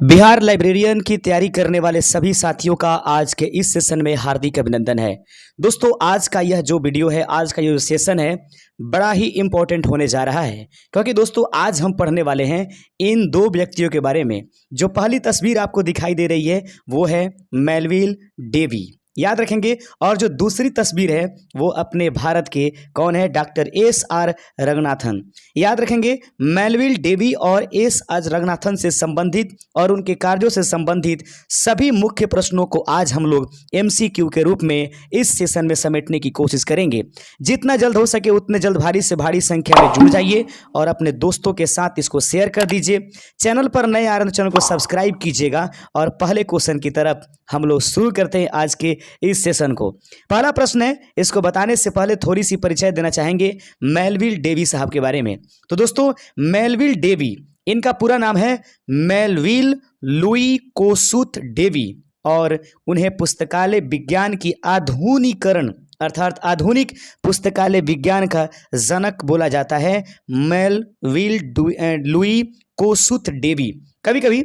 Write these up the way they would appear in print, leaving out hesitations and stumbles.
Bihar librarian की तैयारी करने वाले सभी साथियों का आज के इस सेशन में हार्दिक अभिनंदन है। दोस्तों, आज का यह जो वीडियो है, आज का ये जो सेशन है, बड़ा ही इम्पोर्टेंट होने जा रहा है, क्योंकि दोस्तों आज हम पढ़ने वाले हैं इन दो व्यक्तियों के बारे में। जो पहली तस्वीर आपको दिखाई दे रही है वो है मेलविल डेवी, याद रखेंगे। और जो दूसरी तस्वीर है वो अपने भारत के कौन है? Doctor S R. रंगनाथन। याद रखेंगे, मेलविल डेवी और एस.आर. रंगनाथन से संबंधित और उनके कार्यों से संबंधित सभी मुख्य प्रश्नों को आज हम लोग एमसीक्यू के रूप में इस सेशन में समेटने की कोशिश करेंगे। जितना जल्द हो सके उतने जल्द भारी से भारी संख्या में जुड़ जाइए और अपने दोस्तों के साथ इसको शेयर कर दीजिए। चैनल पर नए आ रहे चैनल को सब्सक्राइब कीजिएगा। और पहले क्वेश्चन की तरफ हम लोग शुरू करते हैं आज के इस सेशन को। पहला प्रश्न है, इसको बताने से पहले थोड़ी सी परिचय देना चाहेंगे मेलविल डेवी साहब के बारे में। तो दोस्तों, मेलविल डेवी, इनका पूरा नाम है मेलविल लुई कोसुथ डेवी, और उन्हें पुस्तकालय विज्ञान की आधुनिकीकरण अर्थात आधुनिक पुस्तकालय विज्ञान का जनक बोला जाता है। Melvil Louis Kossuth Dewey. कभी कभी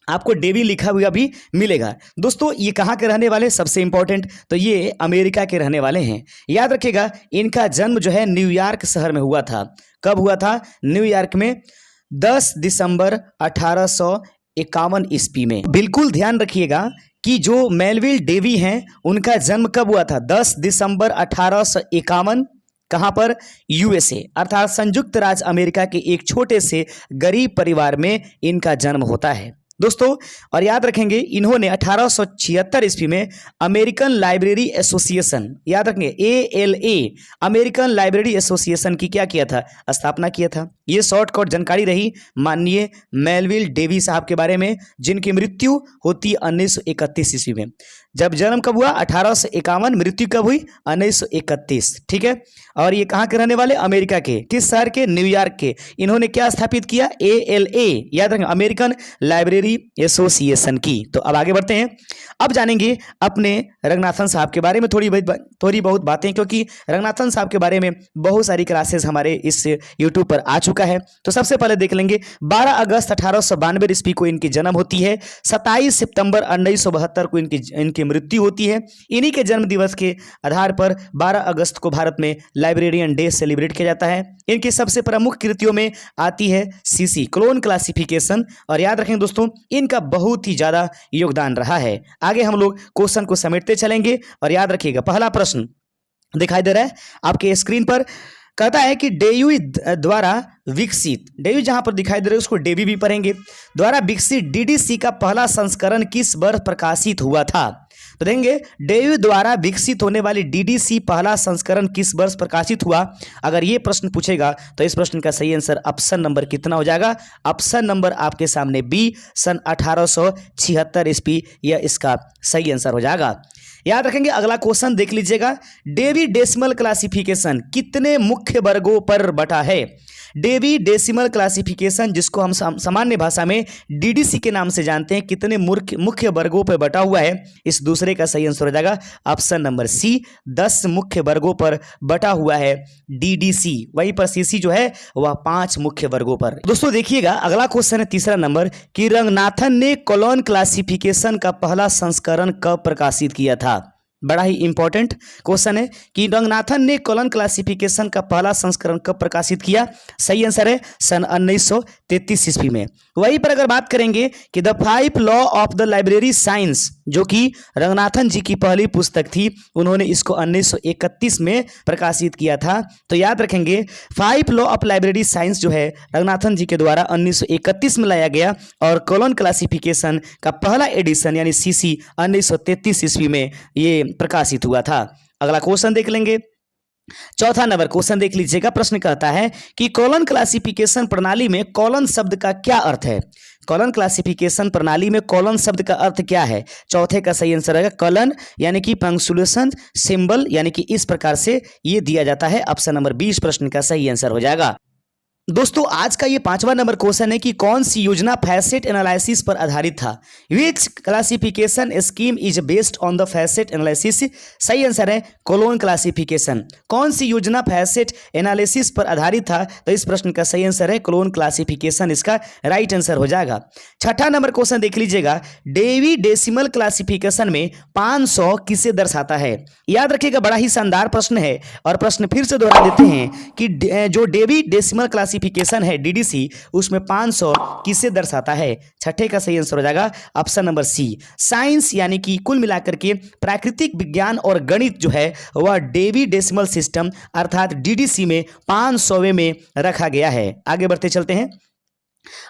आपको डेवी लिखा हुआ भी मिलेगा। दोस्तों, ये कहाँ के रहने वाले? सबसे इंपॉर्टेंट, तो ये अमेरिका के रहने वाले हैं। याद रखिएगा, इनका जन्म जो है न्यूयॉर्क शहर में हुआ था। कब हुआ था? न्यूयॉर्क में 10 दिसंबर 1851 ईस्वी में। बिल्कुल ध्यान रखिएगा कि जो मेलविल डेवी हैं उनका जन्म कब हुआ था? 10 दिसंबर 1851। कहाँ पर? यूएसए अर्थात संयुक्त राज्य अमेरिका के एक छोटे से गरीब परिवार में इनका जन्म होता है दोस्तों। और याद रखेंगे, इन्होंने 1876 ईस्वी में अमेरिकन लाइब्रेरी एसोसिएशन, याद रखेंगे ALA, अमेरिकन लाइब्रेरी एसोसिएशन की क्या किया था? स्थापना किया था। ये शॉर्टकट जानकारी रही माननीय मेलविल डेवी साहब के बारे में, जिनकी मृत्यु होती 1931 ईस्वी में। जब जन्म कब हुआ? 1851। मृत्यु कब हुई? 1931। ठीक है। और ये कहाँ के रहने वाले? अमेरिका के। किस शहर के? न्यूयॉर्क के। इन्होंने क्या स्थापित किया? ALA, याद रखेंगे, अमेरिकन लाइब्रेरी एसोसिएशन की। तो अब आगे बढ़ते हैं। अब जानेंगे अपने रंगनाथन साहब के बारे में थोड़ी बहुत बातें, क्योंकि रंगनाथन साहब के बारे में बहुत सारी क्लासेस हमारे इस यूट्यूब पर आ चुका है। तो सबसे पहले देख लेंगे, 12 अगस्त 1892 ईस्वी को इनकी जन्म होती है। 27 सितंबर 1972 को इनकी मृत्यु होती है। इन्हीं के जन्म दिवस के आधार पर 12 अगस्त को भारत में लाइब्रेरियन डे सेलिब्रेट किया जाता है। इनकी सबसे प्रमुख कृतियों में आती है CC क्लोन क्लासिफिकेशन। और याद रखें दोस्तों, इनका बहुत ही ज्यादा योगदान रहा है। आगे हम लोग क्वेश्चन को समेटते चलेंगे। और याद रखिएगा, पहला प्रश्न दिखाई दे रहा है आपके स्क्रीन पर। कहता है कि डेवी द्वारा विकसित, डेवी जहां पर दिखाई दे रहे हैं उसको डेवी भी पढ़ेंगे, द्वारा विकसित DDC का पहला संस्करण किस वर्ष प्रकाशित हुआ था? तो देंगे, डेवी द्वारा विकसित होने वाली DDC पहला संस्करण किस वर्ष प्रकाशित हुआ? अगर ये प्रश्न पूछेगा तो इस प्रश्न का सही आंसर ऑप्शन नंबर कितना हो जाएगा? ऑप्शन नंबर आपके सामने B, सन 1876 ईस्वी, यह इसका सही आंसर हो जाएगा। याद रखेंगे, अगला क्वेश्चन देख लीजिएगा। डेवी डेसिमल क्लासिफिकेशन कितने मुख्य वर्गों पर बटा है? डेवी डेसिमल क्लासिफिकेशन, जिसको हम सामान्य भाषा में DDC के नाम से जानते हैं, कितने मुख्य वर्गों पर बटा हुआ है? इस दूसरे का सही आंसर हो जाएगा ऑप्शन नंबर C, 10 मुख्य वर्गों पर बटा हुआ है DDC। वहीं पर CC जो है वह 5 मुख्य वर्गों पर। दोस्तों देखिएगा, अगला क्वेश्चन है तीसरा नंबर कि रंगनाथन ने कॉलोन क्लासिफिकेशन का पहला संस्करण कब प्रकाशित किया था? बड़ा ही इंपॉर्टेंट क्वेश्चन है कि रंगनाथन ने कॉलोन क्लासिफिकेशन का पहला संस्करण कब प्रकाशित किया? सही आंसर है सन 1933 ईस्वी में। वहीं पर अगर बात करेंगे कि the 5 law of the library science, जो कि रंगनाथन जी की पहली पुस्तक थी, उन्होंने इसको 1931 में प्रकाशित किया था। तो याद रखेंगे, 5 लॉ ऑफ लाइब्रेरी साइंस जो है रंगनाथन जी के द्वारा 1931 में लाया गया, और कॉलोन क्लासिफिकेशन का पहला एडिशन यानी CC 1933 ईस्वी में ये प्रकाशित हुआ था। अगला क्वेश्चन देख लेंगे, चौथा नंबर क्वेश्चन देख लीजिएगा। प्रश्न कहता है कि कॉलोन क्लासिफिकेशन प्रणाली में कॉलोन शब्द का क्या अर्थ है? कॉलोन क्लासिफिकेशन प्रणाली में कॉलोन शब्द का अर्थ क्या है? चौथे का सही आंसर है कॉलन, यानी कि पंक्चुएशन सिंबल, यानी कि इस प्रकार से ये दिया जाता है। ऑप्शन नंबर 20 प्रश्न का सही आंसर हो जाएगा। दोस्तों आज का ये 5वां नंबर क्वेश्चन है कि कौन सी योजना फैसेट एनालिसिस पर आधारित था। Which classification scheme is based on the facet analysis. सही आंसर है कोलोन क्लासिफिकेशन। कौन सी योजना फैसेट एनालिसिस पर आधारित था, तो इस प्रश्न का सही आंसर है कोलोन क्लासिफिकेशन, इसका राइट आंसर हो जाएगा। 6ठा नंबर क्वेश्चन देख लीजिएगा, डेवी डेसिमल क्लासिफिकेशन में 500 किसे दर्शाता है। याद रखिएगा बड़ा ही शानदार प्रश्न है और प्रश्न फिर से दोहरा देते हैं कि जो डेवी डेसिमल क्लासिफिकेशन है डीडीसी, उसमें 500 किसे दर्शाता है। छठे का सही आंसर हो जाएगा ऑप्शन नंबर सी, साइंस, यानी कि कुल मिलाकर के प्राकृतिक विज्ञान और गणित जो है वह डेवी डेसिमल सिस्टम अर्थात डीडीसी में 500वें में रखा गया है। आगे बढ़ते चलते हैं।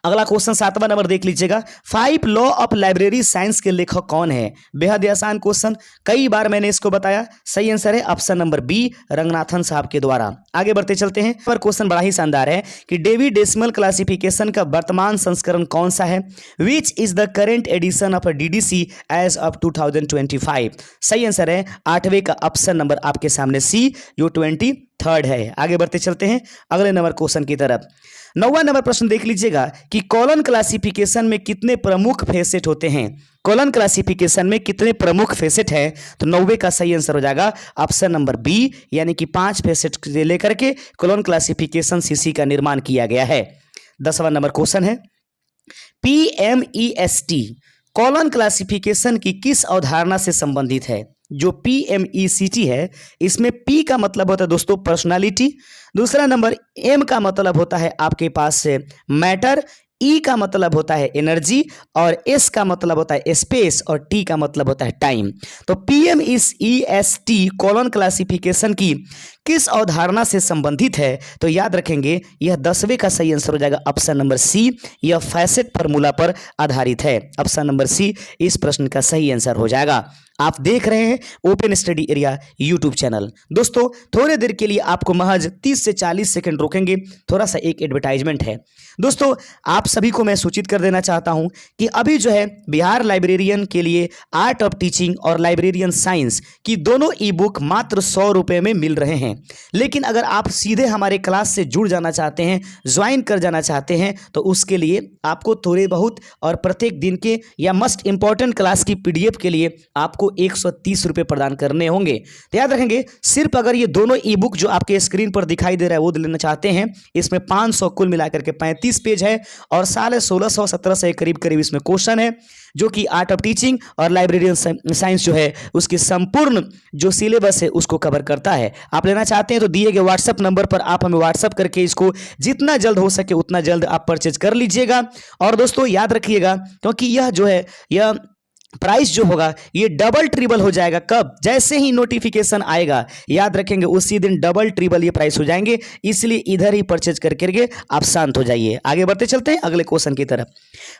अगला क्वेश्चन 7वां नंबर देख लीजिएगा, 5 लॉ ऑफ लाइब्रेरी साइंस के लेखक कौन है। बेहद आसान क्वेश्चन, कई बार मैंने इसको बताया। सही आंसर है ऑप्शन नंबर बी, रंगनाथन साहब के द्वारा। आगे बढ़ते चलते हैं। पर क्वेश्चन बड़ा ही शानदार है कि डेवी डेसिमल क्लासिफिकेशन का वर्तमान संस्करण कौन सा है। Which is the current edition of DDC as of 2025। सही आंसर है 8वें का ऑप्शन नंबर आपके सामने सी, जो 23rd है। आगे बढ़ते चलते हैं अगले नंबर क्वेश्चन की तरफ। 9वां नंबर प्रश्न देख लीजिएगा कि कॉलन क्लासिफिकेशन में कितने प्रमुख फेसेट होते हैं। कॉलन क्लासिफिकेशन में कितने प्रमुख फेसेट हैं, तो 90 का सही आंसर हो जाएगा ऑप्शन नंबर बी, यानी कि 5 फेसेट से लेकर के कॉलन क्लासिफिकेशन सीसी का निर्माण किया गया है। 10वां नंबर क्वेश्चन है, PMEST कॉलन क्लासिफिकेशन की किस अवधारणा से संबंधित है। जो PMECT है, इसमें P का मतलब होता है दोस्तों पर्सनालिटी, दूसरा नंबर M का मतलब होता है आपके पास से मैटर, E का मतलब होता है एनर्जी और S का मतलब होता है स्पेस और T का मतलब होता है टाइम। तो PMEST कॉलन क्लासिफिकेशन की किस अवधारणा से संबंधित है, तो याद रखेंगे यह 10वें का सही आंसर हो जाएगा ऑप्शन नंबर सी, यह फैसेट फार्मूला पर आधारित है। ऑप्शन नंबर सी इस प्रश्न का सही आंसर हो जाएगा। आप देख रहे हैं open study area YouTube channel. दोस्तों थोड़े देर के लिए आपको महज 30 से 40 सेकंड रोकेंगे, थोड़ा सा एक एडवर्टाइजमेंट है। दोस्तों आप सभी को मैं सूचित कर देना चाहता हूं कि अभी जो है बिहार लाइब्रेरियन के लिए आर्ट ऑफ टीचिंग और लाइब्रेरियन साइंस की दोनों ई बुक मात्र 100 रुपये में मिल रहे हैं। लेकिन अगर आप सीधे हमारे क्लास से जुड़ जाना चाहते हैं, ज्वाइन कर जाना चाहते हैं, तो उसके लिए आपको थोड़े बहुत और प्रत्येक दिन के या मस्ट इंपॉर्टेंट क्लास की PDF के लिए आपको 130 रुपये प्रदान करने होंगे। तो याद रखेंगे सिर्फ अगर ये दोनों ई बुक जो आपके स्क्रीन पर दिखाई दे रहा है वो लेना चाहते हैं, इसमें 500 कुल मिलाकर के 35 पेज है और 1600-1700 के करीब इसमें क्वेश्चन है, जो कि आर्ट ऑफ टीचिंग और लाइब्रेरियन साइंस जो है उसकी संपूर्ण जो सिलेबस है उसको कवर करता है। आप लेना चाहते हैं तो दिए गए व्हाट्सएप नंबर पर आप हमें व्हाट्सएप करके इसको जितना जल्द हो सके उतना जल्द आप परचेज कर लीजिएगा। और दोस्तों याद रखिएगा, क्योंकि यह जो है यह प्राइस जो होगा ये डबल ट्रिबल हो जाएगा। कब? जैसे ही नोटिफिकेशन आएगा, याद रखेंगे उसी दिन डबल ट्रिबल ये प्राइस हो जाएंगे, इसलिए इधर ही परचेज करके आप शांत हो जाइए। आगे बढ़ते चलते हैं अगले क्वेश्चन की तरफ।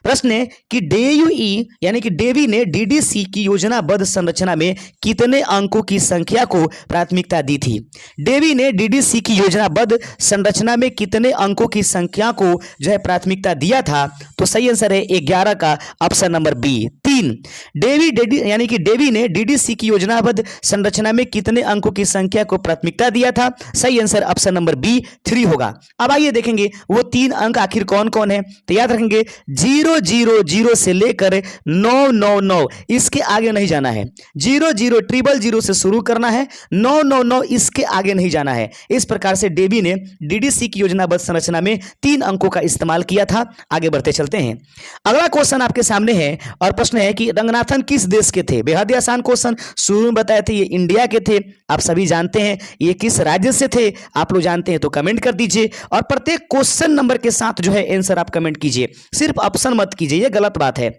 प्रश्न है कि DUE यानी कि डेवी ने DDC की योजनाबद्ध संरचना में कितने अंकों की संख्या को प्राथमिकता दी थी। डेवी ने DDC की योजनाबद्ध संरचना में कितने अंकों की संख्या को जो है प्राथमिकता दिया था, तो सही आंसर है 11 का ऑप्शन नंबर बी, 3। यानी कि डेवी ने DDC की योजनाबद्ध संरचना में कितने अंकों की संख्या को प्राथमिकता दिया था। सही आंसर ऑप्शन नंबर बी, 3 होगा। अब आइए देखेंगे वो 3 अंक आखिर कौन कौन है। तो याद रखेंगे 000 से लेकर 999 इसके आगे नहीं जाना है। 0000 से शुरू करना है, 999 इसके आगे नहीं जाना है। इस प्रकार से डेवी ने DDC की योजनाबद्ध संरचना में 3 अंकों का इस्तेमाल किया था। आगे बढ़ते चलते हैं। अगला क्वेश्चन आपके सामने है और प्रश्न है कि रंगनाथन किस देश के थे। बेहद आसान क्वेश्चन, शुरू में बताए थे ये इंडिया के थे, आप सभी जानते हैं। ये किस राज्य से थे, आप लोग जानते हैं तो कमेंट कर दीजिए और प्रत्येक क्वेश्चन नंबर के साथ जो है आंसर आप कमेंट कीजिए, सिर्फ ऑप्शन मत कीजिए, ये गलत बात है।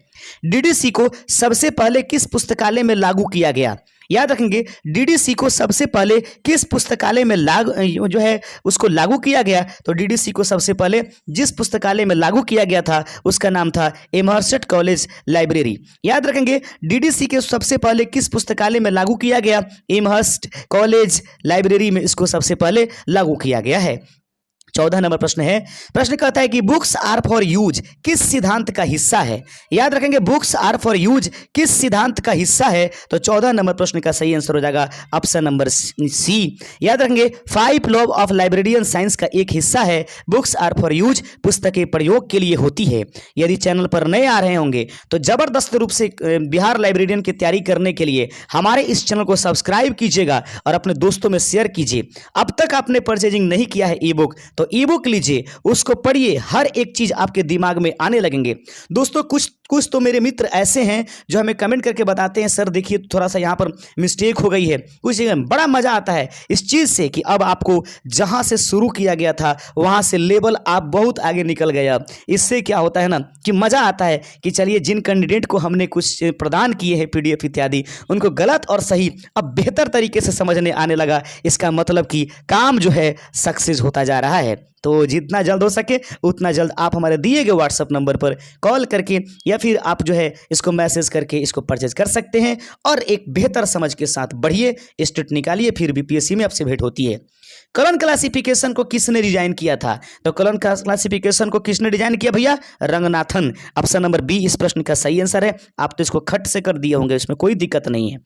DDC को सबसे पहले किस पुस्तकालय में लागू किया गया। याद रखेंगे DDC को सबसे पहले किस पुस्तकालय में जो है उसको लागू किया गया, तो DDC को सबसे पहले जिस पुस्तकालय में लागू किया गया था उसका नाम था एमहर्स्ट कॉलेज लाइब्रेरी। याद रखेंगे DDC के सबसे पहले किस पुस्तकालय में लागू किया गया, एमहर्स्ट कॉलेज लाइब्रेरी में इसको सबसे पहले लागू किया गया है। 14 नंबर प्रश्न है। प्रश्न कहता है कि बुक्स आर फॉर यूज किस सिद्धांत का हिस्सा है। याद रखेंगे, बुक्स आर फॉर यूज किस सिद्धांत का हिस्सा है, तो 14 नंबर प्रश्न का सही आंसर हो जाएगा ऑप्शन नंबर सी। याद रखेंगे, 5 लॉ ऑफ लाइब्रेरियन साइंस का एक हिस्सा है बुक्स आर फॉर यूज, पुस्तकें प्रयोग के लिए होती है। यदि चैनल पर नए आ रहे होंगे तो जबरदस्त रूप से बिहार लाइब्रेरियन की तैयारी करने के लिए हमारे इस चैनल को सब्सक्राइब कीजिएगा और अपने दोस्तों में शेयर कीजिए। अब तक आपने परचेजिंग नहीं किया है ई बुक, तो ई बुक लीजिए, उसको पढ़िए, हर एक चीज आपके दिमाग में आने लगेंगे। दोस्तों कुछ तो मेरे मित्र ऐसे हैं जो हमें कमेंट करके बताते हैं, सर देखिए थोड़ा सा यहाँ पर मिस्टेक हो गई है। कुछ बड़ा मजा आता है इस चीज से कि अब आपको जहां से शुरू किया गया था वहां से लेवल आप बहुत आगे निकल गए। अब इससे क्या होता है ना कि मजा आता है कि चलिए जिन कैंडिडेट को हमने कुछ प्रदान किए हैं पीडीएफ इत्यादि, उनको गलत और सही अब बेहतर तरीके से समझने आने लगा। इसका मतलब कि काम जो है सक्सेस होता जा रहा है। तो जितना जल्द हो सके उतना जल्द आप हमारे दिए गए व्हाट्सएप नंबर पर कॉल करके या फिर आप जो है इसको मैसेज करके इसको परचेज कर सकते हैं और एक बेहतर समझ के साथ बढ़िए, स्टेट निकालिए, फिर बीपीएससी में आपसे भेंट होती है। कॉलन क्लासिफिकेशन को किसने डिजाइन किया था, तो कॉलन क्लासिफिकेशन को किसने डिजाइन किया भैया, रंगनाथन। ऑप्शन नंबर बी इस प्रश्न का सही आंसर है। आप तो इसको खट से कर दिए होंगे, इसमें कोई दिक्कत नहीं है।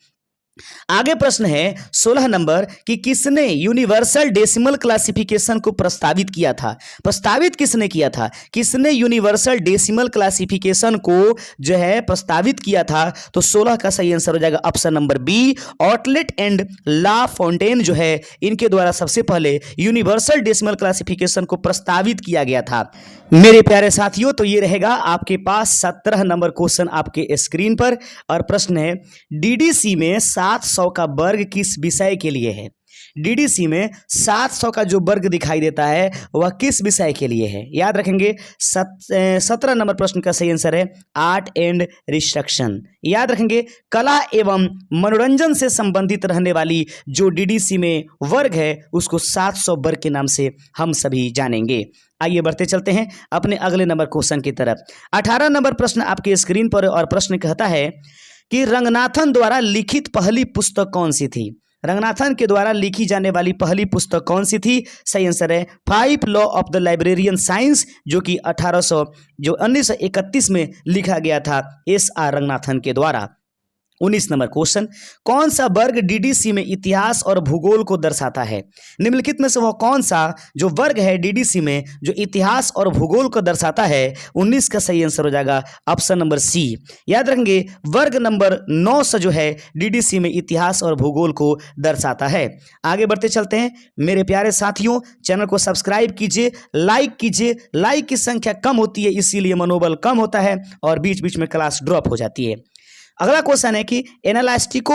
आगे प्रश्न है 16 नंबर कि किसने यूनिवर्सल डेसिमल क्लासिफिकेशन को प्रस्तावित किया था। प्रस्तावित किसने किया था, किसने यूनिवर्सल डेसिमल क्लासिफिकेशन को जो है प्रस्तावित किया था, तो 16 का सही आंसर हो जाएगा option number B, Otlet and la fontaine जो है इनके द्वारा सबसे पहले यूनिवर्सल डेसिमल क्लासिफिकेशन को प्रस्तावित किया गया था। मेरे प्यारे साथियों, तो ये रहेगा आपके पास 17 नंबर क्वेश्चन आपके स्क्रीन पर और प्रश्न है डीडीसी में 700 का वर्ग किस विषय के लिए है। डीडीसी में 700 का जो वर्ग दिखाई देता है वह किस विषय के लिए है। याद रखेंगे 17 नंबर प्रश्न का सही आंसर है आर्ट एंड रिस्ट्रक्शन। याद रखेंगे कला एवं मनोरंजन से संबंधित रहने वाली जो डीडीसी में वर्ग है उसको 700 वर्ग के नाम से हम सभी जानेंगे। आइए बढ़ते चलते हैं अपने अगले नंबर क्वेश्चन की तरफ। 18 नंबर प्रश्न आपके स्क्रीन पर और प्रश्न कहता है कि रंगनाथन द्वारा लिखित पहली पुस्तक कौन सी थी। रंगनाथन के द्वारा लिखी जाने वाली पहली पुस्तक कौन सी थी, सही आंसर है 5 law of the librarian science, जो कि 1931 में लिखा गया था एस.आर. रंगनाथन के द्वारा। 19 नंबर क्वेश्चन, कौन सा वर्ग डीडीसी में इतिहास और भूगोल को दर्शाता है। निम्नलिखित में से वह कौन सा जो वर्ग है डीडीसी में जो इतिहास और भूगोल को दर्शाता है। 19 का सही आंसर हो जाएगा ऑप्शन नंबर सी। याद रखेंगे वर्ग नंबर 9 से जो है डीडीसी में इतिहास और भूगोल को दर्शाता है। आगे बढ़ते चलते हैं मेरे प्यारे साथियों, चैनल को सब्सक्राइब कीजिए, लाइक कीजिए। लाइक की संख्या कम होती है इसीलिए मनोबल कम होता है और बीच बीच में क्लास ड्रॉप हो जाती है। अगला क्वेश्चन है कि एनालिटिको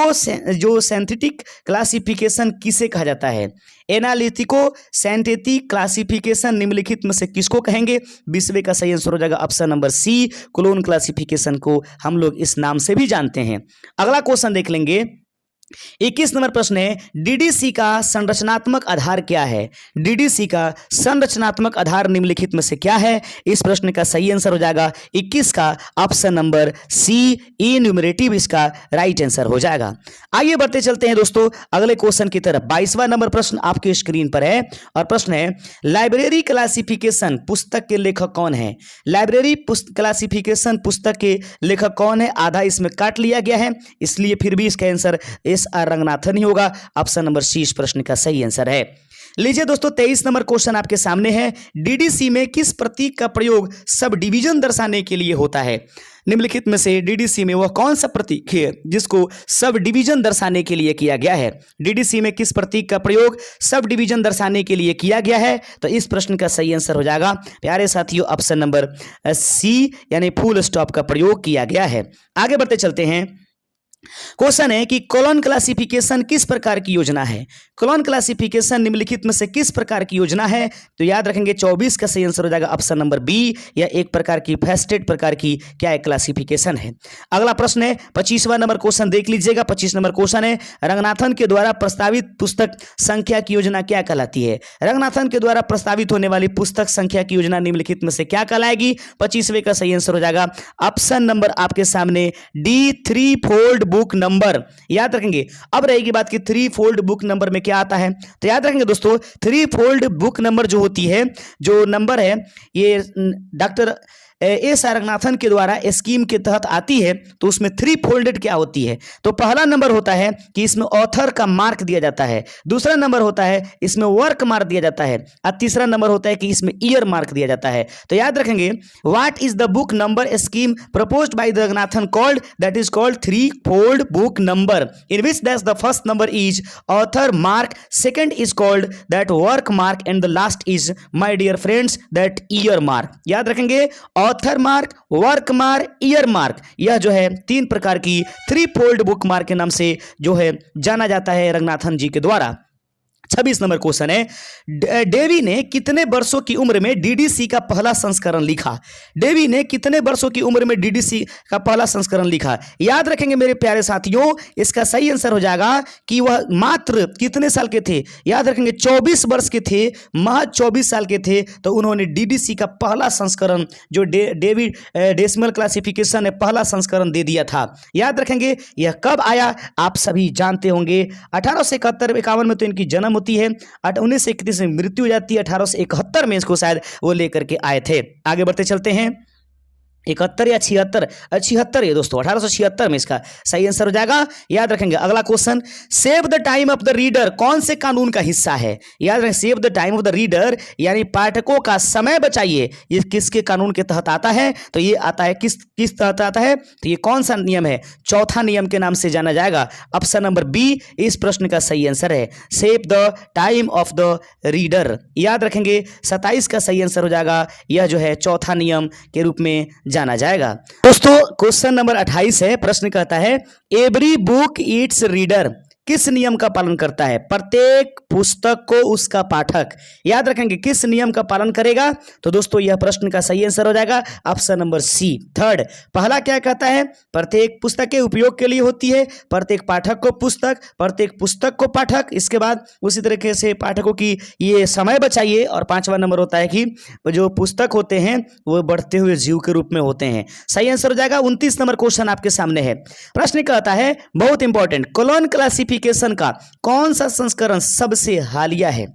जो सिंथेटिक क्लासिफिकेशन किसे कहा जाता है। एनालिटिको सिंथेटिक क्लासिफिकेशन निम्नलिखित में से किसको कहेंगे। 20वें का सही आंसर हो जाएगा option number C, colon classification को हम लोग इस नाम से भी जानते हैं। अगला क्वेश्चन देख लेंगे। 21 नंबर प्रश्न है डीडीसी का संरचनात्मक आधार क्या है। डीडीसी का संरचनात्मक आधार निम्नलिखित में से क्या है। इस प्रश्न का सही आंसर हो जाएगा 21 का ऑप्शन नंबर सी, इन्यूमरेटिव इसका राइट आंसर हो जाएगा। आइए बढ़ते चलते हैं दोस्तों अगले क्वेश्चन की तरफ। 22वां नंबर प्रश्न आपके स्क्रीन पर है और प्रश्न है लाइब्रेरी क्लासिफिकेशन पुस्तक के लेखक कौन है। लाइब्रेरी क्लासिफिकेशन पुस्तक के लेखक कौन है, आधा इसमें काट लिया गया है इसलिए फिर भी इसका आंसर एस.आर. रंगनाथन ही होगा। ऑप्शन नंबर सी इस प्रश्न का सही आंसर है। लीजिए दोस्तों 23 नंबर क्वेश्चन आपके सामने है। डीडीसी में किस प्रतीक का प्रयोग सब डिवीजन दर्शाने के लिए होता है। निम्नलिखित में से डीडीसी में वह कौन सा प्रतीक है जिसको सब डिवीजन दर्शाने के लिए किया गया है। डीडीसी में किस प्रतीक का प्रयोग सब डिवीजन दर्शाने के लिए किया गया है, तो इस प्रश्न का सही आंसर हो जाएगा प्यारे साथियों ऑप्शन नंबर सी, यानी फुल स्टॉप का प्रयोग किया गया है। आगे बढ़ते चलते हैं। क्वेश्चन है कि कॉलन क्लासिफिकेशन किस प्रकार की योजना है। कॉलन क्लासिफिकेशन निम्नलिखित में से किस प्रकार की योजना है, तो याद रखेंगे 24 का सही आंसर हो जाएगा ऑप्शन नंबर बी, या एक प्रकार की फेस्टेड प्रकार की क्या है क्लासिफिकेशन है। अगला प्रश्न है 25वां नंबर क्वेश्चन देख लीजिएगा। 25 नंबर क्वेश्चन है रंगनाथन के द्वारा प्रस्तावित पुस्तक संख्या की योजना क्या कहलाती है। रंगनाथन के द्वारा प्रस्तावित होने वाली पुस्तक संख्या की योजना निम्नलिखित में से क्या कहलाएगी। 25वें का सही आंसर हो जाएगा ऑप्शन नंबर आपके सामने डी, 3 फोल्ड बुक नंबर, याद रखेंगे। अब रहेगी बात की थ्री फोल्ड बुक नंबर में क्या आता है, तो याद रखेंगे दोस्तों, थ्री फोल्ड बुक नंबर जो होती है, जो नंबर है, ये डॉक्टर एस आर रंगनाथन के द्वारा स्कीम के तहत आती है। तो उसमें थ्री फोल्डेड क्या होती है, तो पहला नंबर होता है कि इसमें ऑथर का मार्क दिया जाता है, दूसरा नंबर होता है इसमें वर्क मार्क दिया जाता है, और तीसरा नंबर होता है कि इसमें ईयर मार्क दिया जाता है। तो याद रखेंगे, what is the book number scheme proposed by the Ranganathan called, that is called three fold book number, in which that the first number is author mark, second is called that work mark, and the last is my dear friends that year mark. याद रखेंगे, author mark, work mark, year mark, यह जो है तीन प्रकार की three fold book mark के नाम से जो है जाना जाता है रंगनाथन जी के द्वारा। 26 नंबर क्वेश्चन है, डेवी ने कितने वर्षों की उम्र में डीडीसी का पहला संस्करण लिखा। डेवी ने कितने वर्षों की उम्र में डीडीसी का पहला संस्करण लिखा। याद रखेंगे मेरे प्यारे साथियों, इसका सही आंसर हो जाएगा कि वह मात्र कितने साल के थे। याद रखेंगे 24 वर्ष के थे, महज 24 साल के थे, तो उन्होंने डीडीसी का पहला संस्करण जो डेवी डेसिमल क्लासिफिकेशन है, पहला संस्करण दे दिया था। याद रखेंगे, यह कब आया आप सभी जानते होंगे, 1871-51 में तो इनकी जन्म होती है, 1931 में मृत्यु हो जाती है, 1871 में इसको शायद वो लेकर के आए थे। आगे बढ़ते चलते हैं, 71 या 76 है दोस्तों, 1876 में इसका सही आंसर हो जाएगा। याद रखेंगे अगला question, save the time of the reader कौन से कानून का हिस्सा है। याद रखें, save the time of the reader यानी पाठकों का समय बचाइए, ये किसके कानून के तहत आता है, तो ये आता है किस तहत आता है, तो ये कौन सा नियम है, चौथा नियम के नाम से जाना जाएगा। ऑप्शन नंबर बी इस प्रश्न का सही आंसर है, save the time of the reader. याद रखेंगे 27 का सही आंसर हो जाएगा, यह जो है चौथा नियम के रूप में जाना जाएगा। दोस्तों क्वेश्चन नंबर 28 है, प्रश्न कहता है, एवरी बुक इट्स रीडर किस नियम का पालन करता है, प्रत्येक पुस्तक को उसका पाठक। याद रखेंगे किस नियम का पालन करेगा, तो दोस्तों यह प्रश्न का सही आंसर हो जाएगा ऑप्शन नंबर सी, थर्ड। पहला क्या कहता है, प्रत्येक पुस्तक के उपयोग के लिए होती है, प्रत्येक पाठक को पुस्तक, प्रत्येक पुस्तक को पाठक, इसके बाद उसी तरीके से पाठकों की ये समय बचाइए, और पांचवा नंबर होता है कि जो पुस्तक होते हैं वो बढ़ते हुए जीव के रूप में होते हैं। सही आंसर हो जाएगा। 29 नंबर क्वेश्चन आपके सामने है, प्रश्न कहता है बहुत इंपॉर्टेंट, कोलोन क्लासिफिकेशन का कौन सा संस्करण सबसे हालिया है।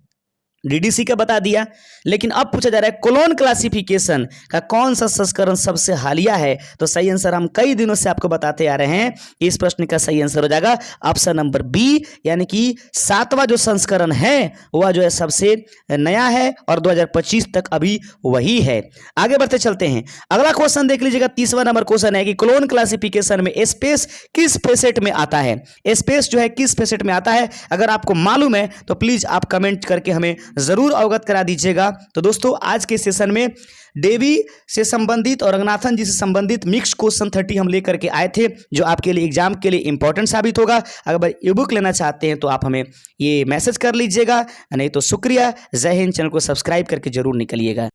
डीडीसी का बता दिया, लेकिन अब पूछा जा रहा है कोलोन क्लासिफिकेशन का कौन सा संस्करण सबसे हालिया है, तो सही आंसर हम कई दिनों से आपको बताते आ रहे हैं, इस प्रश्न का सही आंसर हो जाएगा ऑप्शन नंबर बी, यानी कि 7वां जो संस्करण है वह जो है सबसे नया है, और 2025 तक अभी वही है। आगे बढ़ते चलते हैं, अगला क्वेश्चन देख लीजिएगा, 30वां नंबर क्वेश्चन है कि कोलोन क्लासिफिकेशन में स्पेस किस फेसेट में आता है। स्पेस जो है किस फेसेट में आता है, अगर आपको मालूम है तो प्लीज आप कमेंट करके हमें जरूर अवगत करा दीजिएगा। तो दोस्तों आज के सेशन में डेवी से संबंधित और रंगनाथन जी से संबंधित मिक्स क्वेश्चन 30 हम लेकर के आए थे, जो आपके लिए एग्जाम के लिए इंपॉर्टेंट साबित होगा। अगर ई बुक लेना चाहते हैं तो आप हमें ये मैसेज कर लीजिएगा, नहीं तो शुक्रिया। जय हिंद, चैनल को सब्सक्राइब करके जरूर निकलिएगा।